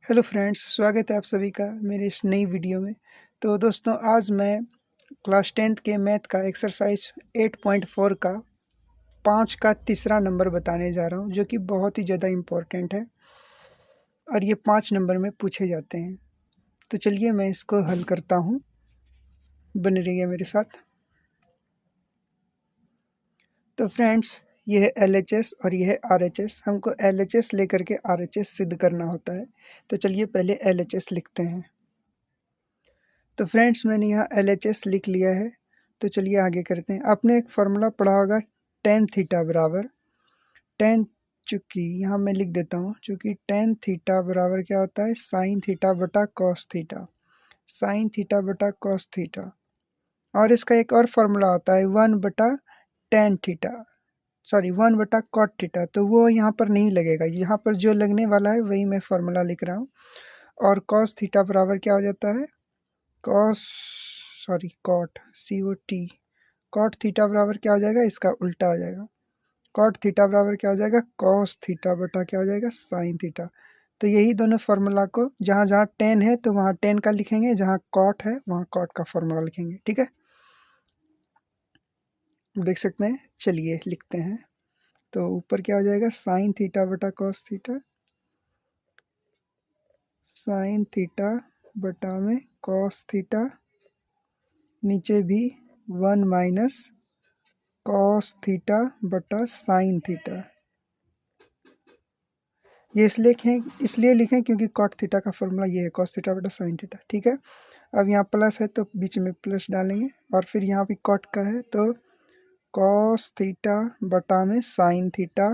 Hello friends, स्वागत है आप सभी का मेरे इस नई वीडियो में। तो दोस्तों, आज मैं क्लास 10th के मैथ का एक्सरसाइज 8.4 का 5 का तीसरा नंबर बताने जा रहा हूं, जो कि बहुत ही ज़्यादा इम्पोर्टेंट है और ये 5 नंबर में पूछे जाते हैं। तो चलिए मैं इसको हल करता हूं, बने रहिए मेरे साथ। तो फ्रेंड्स, ये है LHS और ये है RHS। हमको LHS लेकर के RHS सिद्ध करना होता है। तो चलिए पहले LHS लिखते हैं। तो फ्रेंड्स, मैंने यहाँ LHS लिख लिया है। तो चलिए आगे करते हैं। आपने एक फार्मूला पढ़ा होगा टेन थीटा बराबर टेन, चूँकि यहाँ मैं लिख देता हूँ, चूँकि टेन थीटा बराबर क्या होता है, साइन थीटा बटा कॉस थीटा। साइन थीटा बटा कॉस थीटा। और इसका एक और फार्मूला होता है वन बटा टेन थीटा, सॉरी वन बटा कॉट थीटा। तो वो यहाँ पर नहीं लगेगा, यहाँ पर जो लगने वाला है वही मैं फार्मूला लिख रहा हूँ। और कॉस थीटा बराबर क्या हो जाता है, cos, sorry cot, COT। Cot theta बराबर क्या हो जाएगा, इसका उल्टा हो जाएगा। कॉट थीटा बराबर क्या हो जाएगा, कॉस थीटा बटा क्या हो जाएगा, साइन थीटा। तो यही दोनों फार्मूला को जहाँ जहाँ टेन है तो वहाँ टेन का लिखेंगे, जहाँ कॉट है वहाँ कॉट का फार्मूला लिखेंगे। ठीक है, देख सकते हैं। चलिए लिखते हैं। तो ऊपर क्या हो जाएगा, साइन थीटा बटा कॉस थीटा, साइन थीटा बटा में कॉस थीटा, नीचे भी वन माइनस कॉस थीटा बटा साइन थीटा। ये इसलिए लिखें क्योंकि कॉट थीटा का फॉर्मूला ये है, कॉस थीटा बटा साइन थीटा। ठीक है, अब यहाँ प्लस है तो बीच में प्लस डालेंगे, और फिर यहाँ भी कॉट का है तो कॉस थीटा बटा में साइन थीटा।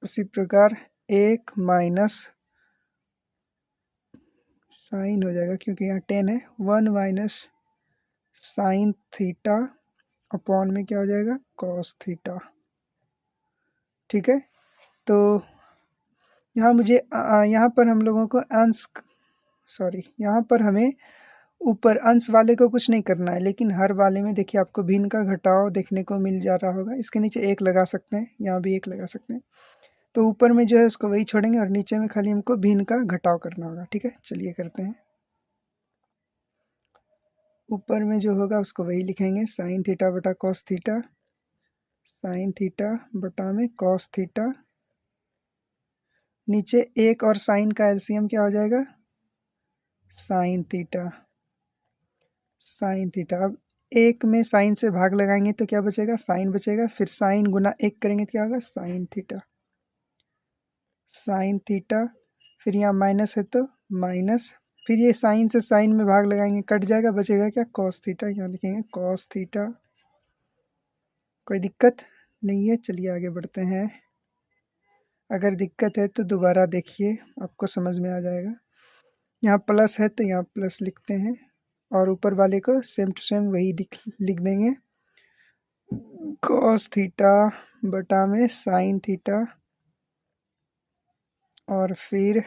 उसी प्रकार एक माइनस साइन हो जाएगा, क्योंकि यहाँ टेन है, one minus sine theta upon में क्या हो जाएगा, कॉस थीटा। ठीक है, तो यहाँ मुझे यहाँ पर हम लोगों को अंश, सॉरी यहाँ पर हमें ऊपर अंश वाले को कुछ नहीं करना है, लेकिन हर वाले में देखिए आपको भिन्न का घटाव देखने को मिल जा रहा होगा। इसके नीचे एक लगा सकते हैं, यहाँ भी एक लगा सकते हैं। तो ऊपर में जो है उसको वही छोड़ेंगे और नीचे में खाली हमको भिन्न का घटाव करना होगा। ठीक है, चलिए करते हैं। ऊपर में जो होगा उसको वही लिखेंगे, साइन थीटा बटा कॉस थीटा, साइन थीटा बटा में कॉस थीटा। नीचे एक और साइन का एलसीएम क्या हो जाएगा, साइन थीटा। साइन थीटा, अब एक में साइन से भाग लगाएंगे तो क्या बचेगा, साइन बचेगा। फिर साइन गुना एक करेंगे तो क्या होगा, साइन थीटा। साइन थीटा, फिर यहाँ माइनस है तो माइनस, फिर ये साइन से साइन में भाग लगाएंगे, कट जाएगा, बचेगा क्या, कॉस थीटा। यहाँ लिखेंगे कॉस थीटा। कोई दिक्कत नहीं है, चलिए आगे बढ़ते हैं। अगर दिक्कत है तो दोबारा देखिए, आपको समझ में आ जाएगा। यहाँ प्लस है तो यहाँ प्लस लिखते हैं, और ऊपर वाले को सेम टू सेम वही लिख देंगे, कॉस थीटा बटा में साइन थीटा। और फिर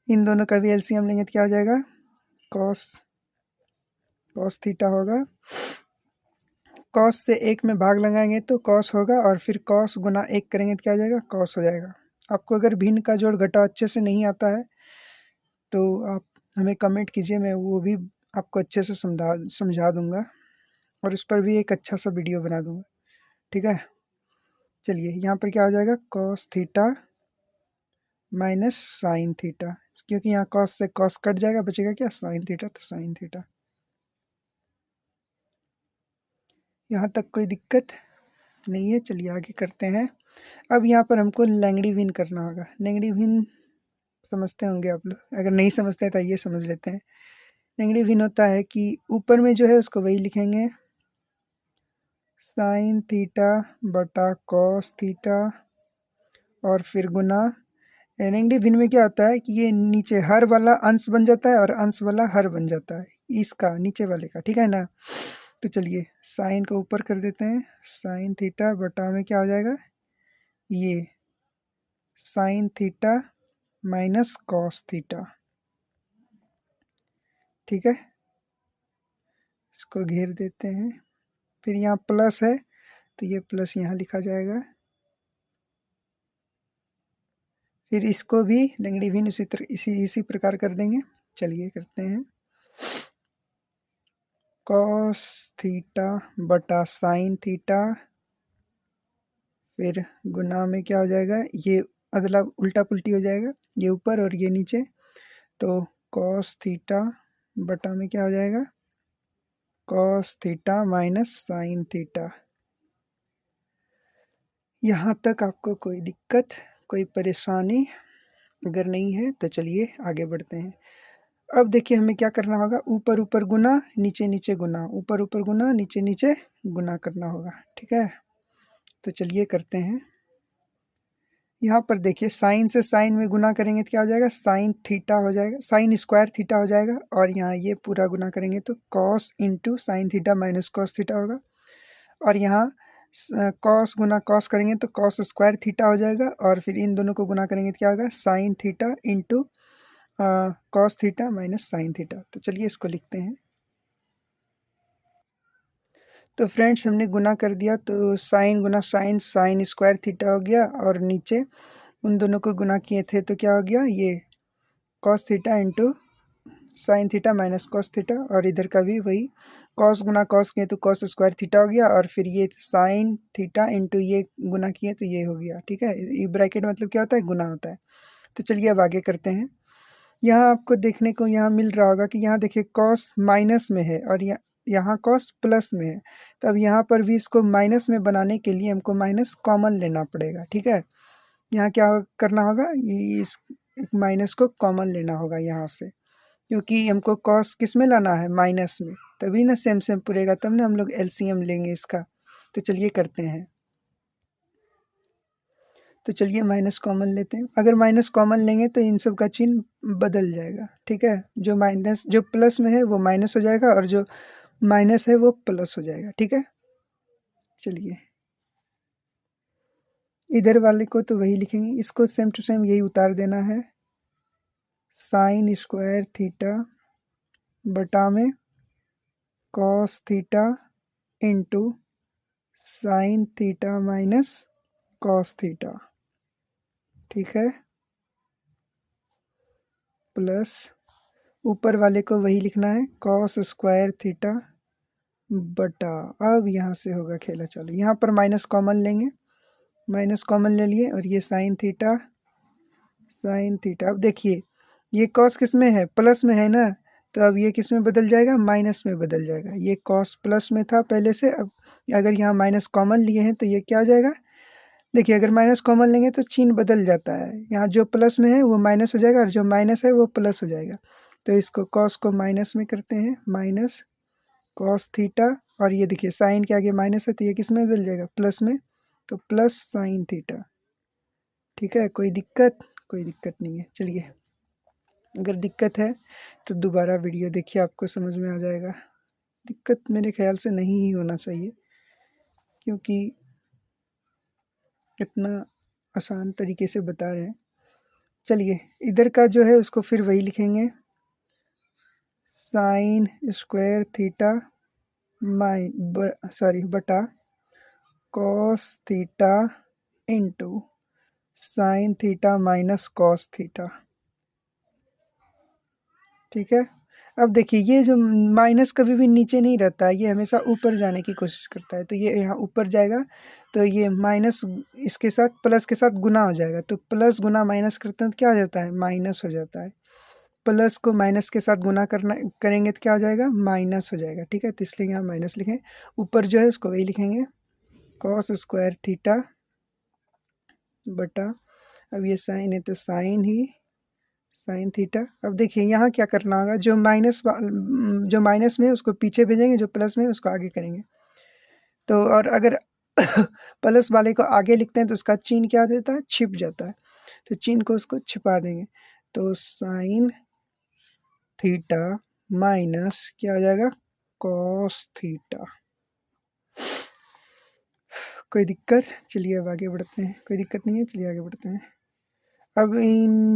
इन दोनों का भी एलसीएम लेंगे तो क्या हो जाएगा, कॉस, कॉस थीटा होगा। कॉस से एक में भाग लगाएंगे तो कॉस होगा, और फिर कॉस गुना एक करेंगे तो क्या हो जाएगा, कॉस हो जाएगा। आपको अगर भिन्न का जोड़ घटाव अच्छे से नहीं आता है तो आप हमें कमेंट कीजिए, मैं वो भी आपको अच्छे से समझा दूंगा, और उस पर भी एक अच्छा सा वीडियो बना दूंगा। ठीक है, चलिए यहाँ पर क्या हो जाएगा, cos theta minus sine theta, क्योंकि यहाँ कॉस से कॉस कट जाएगा, बचेगा क्या, साइन थीटा। तो साइन थीटा। यहाँ तक कोई दिक्कत नहीं है, चलिए आगे करते हैं। अब यहाँ पर हमको लैंगडी भिन्न करना होगा। लैंगडी भिन्न समझते होंगे आप लोग, अगर नहीं समझते हैं तो ये समझ लेते हैं। लैंगडी भिन्न होता है कि ऊपर में जो है उसको वही लिखेंगे, साइन थीटा बटा कॉस थीटा, और फिर गुना। लैंगडी भिन्न में क्या होता है कि ये नीचे हर वाला अंश बन जाता है और अंश वाला हर बन जाता है, इसका नीचे वाले का। ठीक है ना, तो चलिए साइन को ऊपर कर देते हैं, साइन थीटा बटा में क्या हो जाएगा, ये sine theta minus cos theta. ठीक है, इसको घेर देते हैं। फिर यहाँ प्लस है तो ये प्लस यहाँ लिखा जाएगा, फिर इसको भी लंगड़ी भिन्न इसी प्रकार कर देंगे। चलिए करते हैं। कॉस थीटा बटा साइन थीटा, फिर गुना में क्या हो जाएगा, ये मतलब उल्टा पुल्टी हो जाएगा, ये ऊपर और ये नीचे। तो कॉस थीटा बटा में क्या हो जाएगा, cos theta minus sine theta. यहाँ तक आपको कोई दिक्कत, कोई परेशानी अगर नहीं है तो चलिए आगे बढ़ते हैं। अब देखिए हमें क्या करना होगा, ऊपर ऊपर गुना नीचे नीचे गुना, ऊपर ऊपर गुना नीचे नीचे गुना करना होगा। ठीक है, तो चलिए करते हैं। यहाँ पर देखिए साइन से साइन में गुना करेंगे तो क्या हो जाएगा, साइन थीटा हो जाएगा, साइन स्क्वायर थीटा हो जाएगा। और यहाँ ये पूरा गुना करेंगे तो cos into sine theta minus cos theta होगा। और यहाँ कॉस गुना कॉस करेंगे तो कॉस स्क्वायर थीटा हो जाएगा। और फिर इन दोनों को गुना करेंगे तो क्या होगा, sine theta into cos theta minus sine theta. तो चलिए इसको लिखते हैं। तो फ्रेंड्स हमने गुना कर दिया, तो साइन गुना साइन, साइन स्क्वायर थीटा हो गया। और नीचे उन दोनों को गुना किए थे तो क्या हो गया, ये cos theta into sine theta minus cos theta. और इधर का भी वही कॉस गुना कॉस किए तो कॉस स्क्वायर थीटा हो गया। और फिर ये साइन थीटा इंटू ये गुना किए तो ये हो गया। ठीक है, ये ब्रैकेट मतलब क्या होता है, गुना होता है। तो चलिए अब आगे करते हैं। यहाँ आपको देखने को यहाँ मिल रहा होगा कि यहाँ देखिए कॉस माइनस में है और यहाँ कॉस प्लस में है। तो अब यहाँ पर भी इसको माइनस में बनाने के लिए हमको माइनस कॉमन लेना पड़ेगा। ठीक है, यहाँ क्या करना होगा, ये इस माइनस को कॉमन लेना होगा यहाँ से, क्योंकि हमको कॉस किस में लाना है, माइनस में। तभी ना सेम सेम पुरेगा, तब ना हम लोग एलसीएम लेंगे इसका। तो चलिए करते हैं। तो चलिए माइनस कॉमन लेते हैं। अगर माइनस कॉमन लेंगे तो इन सब का चिन्ह बदल जाएगा। ठीक है, जो माइनस जो प्लस में है वो माइनस हो जाएगा और जो माइनस है वो प्लस हो जाएगा। ठीक है, चलिए इधर वाले को तो वही लिखेंगे, इसको सेम टू सेम यही उतार देना है। साइन स्क्वायर थीटा बटा में cos theta into sine theta minus cos theta. ठीक है, प्लस ऊपर वाले को वही लिखना है, कॉस स्क्वायर थीटा बटा, अब यहाँ से होगा खेला चालू। यहाँ पर माइनस कॉमन लेंगे, माइनस कॉमन ले लिए और ये साइन थीटा, साइन थीटा। अब देखिए ये कॉस किस में है, प्लस में है ना, तो अब ये किस में बदल जाएगा, माइनस में बदल जाएगा। ये कॉस प्लस में था पहले से, अब अगर यहाँ माइनस कॉमन लिए हैं तो ये क्या हो जाएगा, देखिए अगर माइनस कॉमन लेंगे तो चिन्ह बदल जाता है। यहाँ जो प्लस में है वो माइनस हो जाएगा और जो माइनस है वो प्लस हो जाएगा। तो इसको कॉस को माइनस में करते हैं, माइनस कॉस थीटा। और ये देखिए साइन के आगे माइनस है तो ये किस में बदल जाएगा, प्लस में। तो प्लस साइन थीटा। ठीक है, कोई दिक्कत, कोई दिक्कत नहीं है। चलिए अगर दिक्कत है तो दोबारा वीडियो देखिए, आपको समझ में आ जाएगा। दिक्कत मेरे ख्याल से नहीं ही होना चाहिए, क्योंकि इतना आसान तरीके से बता रहे हैं। चलिए इधर का जो है उसको फिर वही लिखेंगे, साइन स्क्वायर थीटा बटा cos theta into sine theta minus cos theta. ठीक है, अब देखिए ये जो माइनस कभी भी नीचे नहीं रहता है, ये हमेशा ऊपर जाने की कोशिश करता है। तो ये यहाँ ऊपर जाएगा तो ये माइनस इसके साथ प्लस के साथ गुना हो जाएगा। तो प्लस गुना माइनस करते हैं तो क्या हो जाता है, माइनस हो जाता है। प्लस को माइनस के साथ गुना करेंगे तो क्या हो जाएगा, माइनस हो जाएगा। ठीक है, तो इसलिए यहाँ माइनस लिखें। ऊपर जो है उसको वही लिखेंगे, कॉस स्क्वायर थीटा बटा, अब ये साइन है तो साइन ही साइन थीटा। अब देखिए यहाँ क्या करना होगा, जो माइनस में है उसको पीछे भेजेंगे, जो प्लस में है उसको आगे करेंगे। तो और अगर प्लस वाले को आगे लिखते हैं तो उसका चिन्ह क्या देता है, छिप जाता है। तो चिन्ह को उसको छिपा देंगे। तो साइन थीटा माइनस क्या हो जाएगा, कॉस थीटा। कोई दिक्कत, चलिए अब आगे बढ़ते हैं। कोई दिक्कत नहीं है, चलिए आगे बढ़ते हैं। अब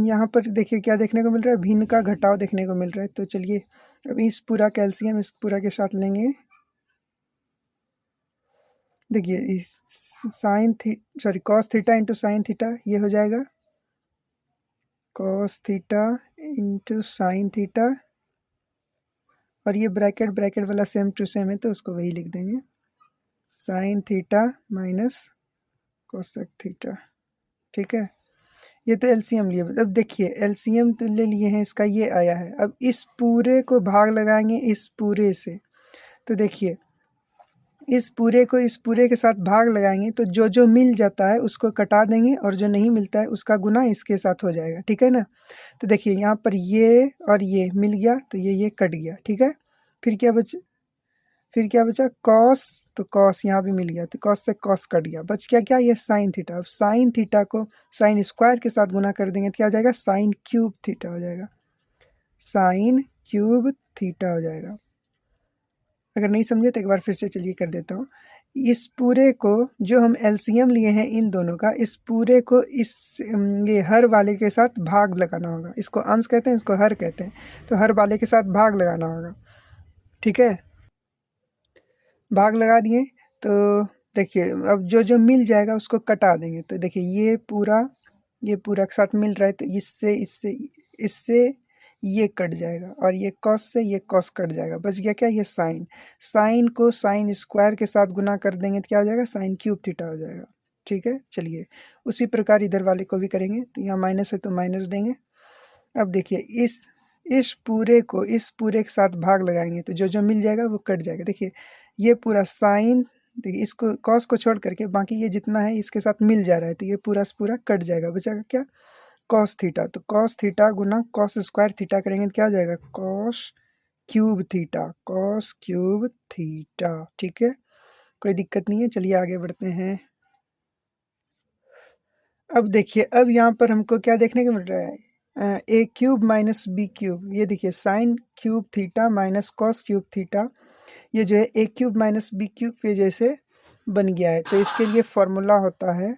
यहाँ पर देखिए क्या देखने को मिल रहा है, भिन्न का घटाव देखने को मिल रहा है। तो चलिए अब इस पूरा कैल्शियम इस पूरा के साथ लेंगे। देखिए इस cos theta into sine theta ये हो जाएगा, cos theta into sine theta, और ये ब्रैकेट ब्रैकेट वाला सेम टू सेम है तो उसको वही लिख देंगे, sine theta minus cosec theta. ठीक है, ये तो एलसीएम लिए। अब देखिए एलसीएम तो ले लिए हैं, इसका ये आया है। अब इस पूरे को भाग लगाएंगे इस पूरे से, तो देखिए इस पूरे को इस पूरे के साथ भाग लगाएंगे तो जो जो मिल जाता है उसको कटा देंगे, और जो नहीं मिलता है उसका गुना इसके साथ हो जाएगा। ठीक है ना, तो देखिए यहाँ पर ये और ये मिल गया तो ये कट गया। ठीक है, फिर क्या बचा कॉस, तो कॉस यहाँ भी मिल गया तो कॉस से कॉस कट गया, बच गया क्या, ये साइन थीटा। अब साइन थीटा को साइन स्क्वायर के साथ गुना कर देंगे तो क्या हो जाएगा, साइन क्यूब थीटा हो जाएगा, साइन क्यूब थीटा हो जाएगा। अगर नहीं समझे तो एक बार फिर से चलिए कर देता हूँ। इस पूरे को जो हम एलसीएम लिए हैं इन दोनों का, इस पूरे को इस ये हर वाले के साथ भाग लगाना होगा। इसको अंश कहते हैं, इसको हर कहते हैं, तो हर वाले के साथ भाग लगाना होगा। ठीक है, भाग लगा दिए तो देखिए अब जो जो मिल जाएगा उसको कटा देंगे। तो देखिए ये पूरा के साथ मिल रहा है तो इससे इससे इससे ये कट जाएगा, और ये कॉस से ये कॉस कट जाएगा, बच गया क्या, ये साइन। साइन को साइन स्क्वायर के साथ गुना कर देंगे तो क्या हो जाएगा, साइन क्यूब थीटा हो जाएगा। ठीक है, चलिए उसी प्रकार इधर वाले को भी करेंगे। तो यहाँ माइनस है तो माइनस देंगे। अब देखिए इस पूरे को इस पूरे के साथ भाग लगाएंगे तो जो जो मिल जाएगा वो कट जाएगा। देखिए ये पूरा साइन, देखिए इसको कॉस को छोड़ करके बाकी ये जितना है इसके साथ मिल जा रहा है तो ये पूरा से पूरा कट जाएगा, बचेगा क्या, कॉस थीटा। तो कॉस थीटा गुना कॉस स्क्वायर थीटा करेंगे तो क्या हो जाएगा, cos cube theta, cos cube theta. ठीक है, कोई दिक्कत नहीं है, चलिए आगे बढ़ते हैं। अब देखिए अब यहाँ पर हमको क्या देखने को मिल रहा है, ए क्यूब माइनस बी क्यूब। ये देखिए sine cube theta minus cos cube theta, ये जो है ए क्यूब माइनस बी क्यूब के जैसे बन गया है। तो इसके लिए फॉर्मूला होता है,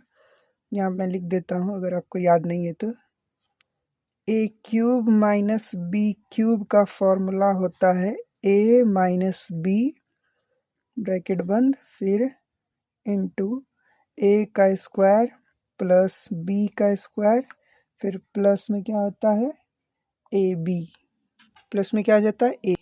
यहाँ मैं लिख देता हूँ अगर आपको याद नहीं है तो, ए क्यूब माइनस बी क्यूब का फॉर्मूला होता है ए माइनस बी ब्रैकेट बंद फिर इंटू ए का स्क्वायर प्लस बी का स्क्वायर, फिर प्लस में क्या होता है ए बी, प्लस में क्या आ जाता है ए।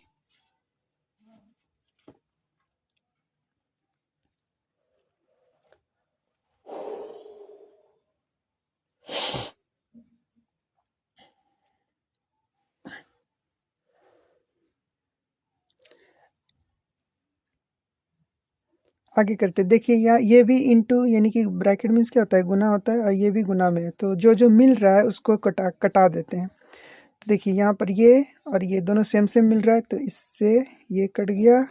आगे करते देखिए यहाँ ये भी इंटू, यानी कि ब्रैकेट मीन्स क्या होता है, गुना होता है, और ये भी गुना में है तो जो जो मिल रहा है उसको कटा देते हैं। तो देखिए यहाँ पर ये और ये दोनों सेम सेम मिल रहा है तो इससे ये कट गया,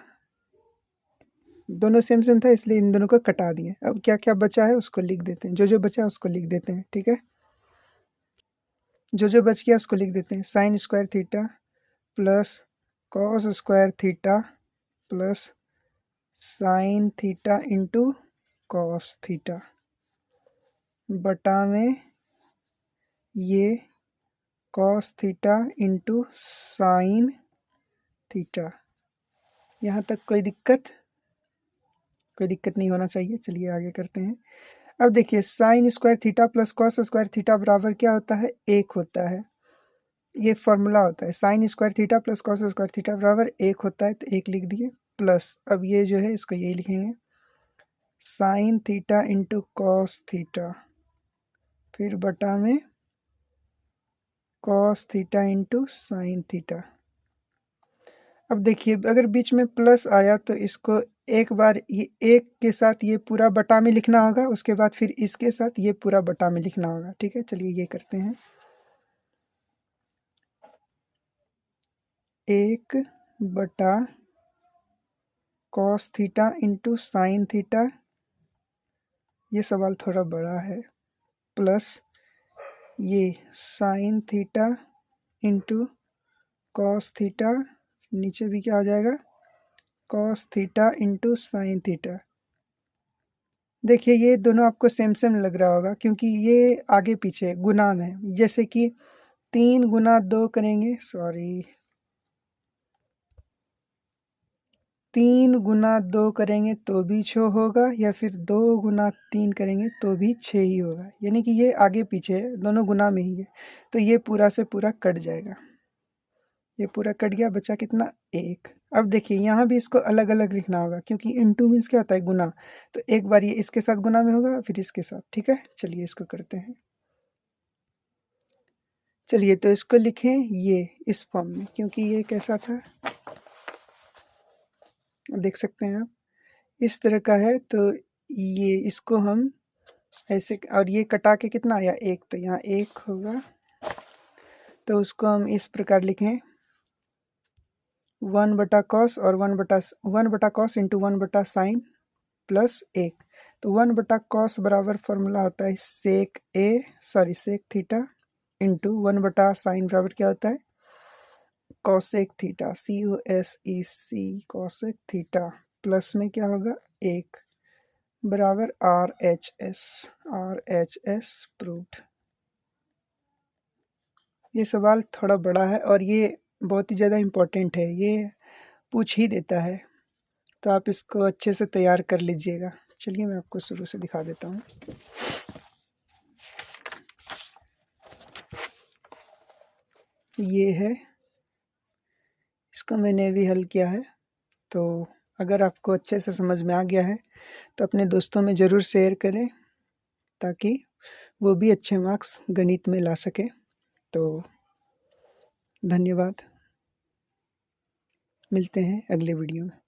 दोनों सेम सेम था इसलिए इन दोनों को कटा दिए। अब क्या क्या बचा है उसको लिख देते हैं, जो जो बचा है उसको लिख देते हैं। ठीक है, जो जो बच गया उसको लिख देते हैं, sine square theta plus cos square theta plus sine theta into cos theta बटा में ये cos theta into sine theta. यहाँ तक कोई दिक्कत नहीं होना चाहिए। चलिए आगे करते हैं। अब देखिए sine square theta plus cos square theta बराबर क्या होता है, एक होता है। ये फॉर्मूला होता है, sine square theta plus cos square theta बराबर एक होता है, तो एक लिख दिए प्लस, अब ये जो है इसको यही लिखेंगे, sine theta into cos theta फिर बटा में cos theta into sine theta. अब देखिए अगर बीच में प्लस आया तो इसको एक बार ये एक के साथ ये पूरा बटा में लिखना होगा, उसके बाद फिर इसके साथ ये पूरा बटा में लिखना होगा। ठीक है, चलिए ये करते हैं, एक बटा cos theta into sine theta, ये सवाल थोड़ा बड़ा है, प्लस ये sine theta into cos theta, नीचे भी क्या हो जाएगा cos theta into sine theta. देखिए ये दोनों आपको सेम सेम लग रहा होगा क्योंकि ये आगे पीछे गुना में, जैसे कि 3 गुना 2 करेंगे, सॉरी 3 गुना 2 करेंगे तो भी 6 होगा, या फिर 2 गुना 3 करेंगे तो भी 6 ही होगा। यानी कि ये आगे पीछे है, दोनों गुना में ही है, तो ये पूरा से पूरा कट जाएगा। ये पूरा कट गया, बचा कितना 1। अब देखिए यहाँ भी इसको अलग अलग लिखना होगा, क्योंकि इनटू मीन्स क्या होता है, गुना। तो एक बार ये इसके साथ गुना में होगा, फिर इसके साथ। ठीक है, चलिए इसको करते हैं। चलिए तो इसको लिखें ये इस फॉर्म में, क्योंकि ये कैसा था देख सकते हैं आप, इस तरह का है। तो ये इसको हम ऐसे, और ये कटा के कितना आया 1, तो यहाँ 1 होगा। तो उसको हम इस प्रकार लिखें 1/cos और 1/cos इंटू 1/sin प्लस 1। तो 1/cos बराबर फॉर्मूला होता है सेक थीटा इंटू 1/sin बराबर क्या होता है cosec theta, COSEC cosec theta, plus में क्या होगा 1 बराबर RHS प्रूव्ड। ये सवाल थोड़ा बड़ा है और ये बहुत ही ज़्यादा इम्पोर्टेंट है, ये पूछ ही देता है, तो आप इसको अच्छे से तैयार कर लीजिएगा। चलिए मैं आपको शुरू से दिखा देता हूँ। ये है, इसको मैंने भी हल किया है। तो अगर आपको अच्छे से समझ में आ गया है तो अपने दोस्तों में ज़रूर शेयर करें, ताकि वो भी अच्छे मार्क्स गणित में ला सके। तो धन्यवाद, मिलते हैं अगले वीडियो में।